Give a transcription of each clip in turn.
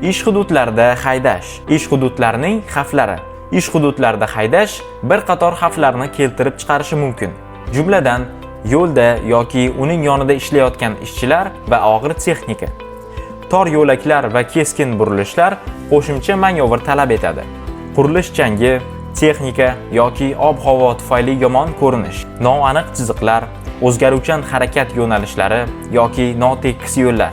Ish hududlarida haydash. Ish hududlarining xavflari. Ish hududlarida haydash bir qator xavflarni keltirib chiqarishi mumkin. Jumladan, yo'lda yoki uning yonida ishlayotgan ishchilar va og'ir texnika. Tor yo'laklar va keskin burilishlar qo'shimcha manyovr talab etadi. Qurilish jangi, texnika yoki ob-havo tufayli yomon ko'rinish, noaniq chiziqlar, o'zgaruvchan harakat yo'nalishlari yoki notekis yo'llar.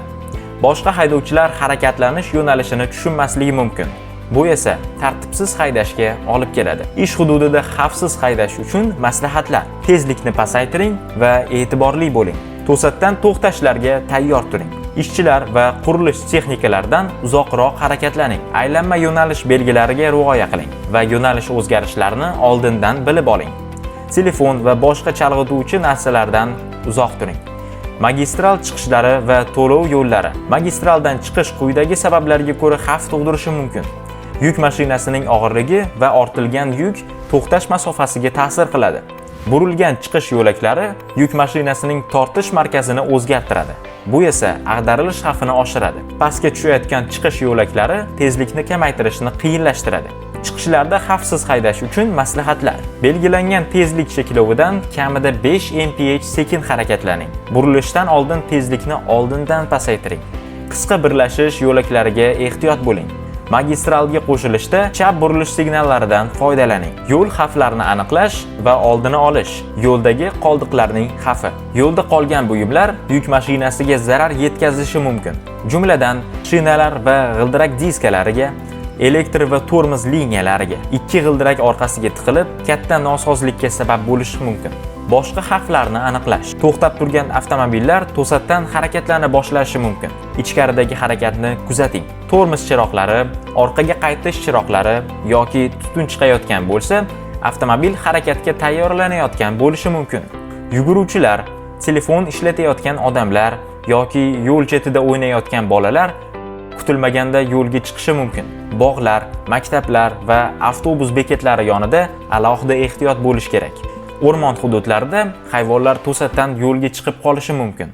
Boshqa haydovchilar harakatlanish yo'nalishini tushunmasligi mumkin. Bu esa tartibsiz haydashga olib keladi. Ish hududida xavfsiz haydash uchun maslahatlar: tezlikni pasaytiring va e'tiborli bo'ling. To'satdan to'xtashlarga tayyor turing. Ishchilar va qurilish texnikalaridan uzoqroq harakatlaning. Aylanma yo'nalish belgilariga rioya qiling va yo'nalish o'zgarishlarini oldindan bilib oling. Telefon va boshqa chalg'ituvchi narsalardan uzoq turing. Magistral chiqishlari va to'lov yo'llari. Magistraldan chiqish quyidagi sabablarga ko'ra xavf tug'dirishi mumkin. Yuk mashinasining og'irligi va ortilgan yuk to'xtash masofasiga ta'sir qiladi. Burilgan chiqish yo'laklari yuk mashinasining tortish markazini o'zgartiradi. Bu esa ag'darilish xavfini oshiradi. Pastga tushayotgan chiqish yo'laklari tezlikni kamaytirishni qiyinlashtiradi. Chiqishlarda xavfsiz haydash uchun maslahatlar: belgilangan tezlik cheklovidan kamida 5 mph sekin harakatlaning. Burilishdan oldin tezlikni oldindan pasaytiring. Qisqa birlashish yo'laklariga ehtiyot bo'ling. Magistralga qo'shilishda chap burilish signallaridan foydalaning. Yo'l xavflarini aniqlash va oldini olish. Yo'ldagi qoldiqlarning xavfi. Yo'lda qolgan buyumlar yuk mashinasiga zarar yetkazishi mumkin. Jumladan, shinalar va g'ildirak diskalariga, elektr va tormoz liniyalariga, ikki g'ildirak orqasiga tiqilib, katta nosozlikka sabab bo'lishi mumkin. Boshqa xavflarni aniqlash. To'xtab turgan avtomobillar to'satdan harakatlana boshlashi mumkin. Ichkaridagi harakatni kuzating. Tormoz chiroqlari, orqaga qaytish chiroqlari yoki tutun chiqayotgan bo'lsa, avtomobil harakatga tayyorlanayotgan bo'lishi mumkin. Yuguruvchilar, telefon ishlatayotgan odamlar yoki yo'l chetida o'ynayotgan bolalar kutilmaganda yo'lga chiqishi mumkin. Bog'lar, maktablar va avtobus bekatlari yonida alohida ehtiyot bo'lish kerak. O'rmon hududlarida hayvonlar to'satdan yo'lga chiqib qolishi mumkin.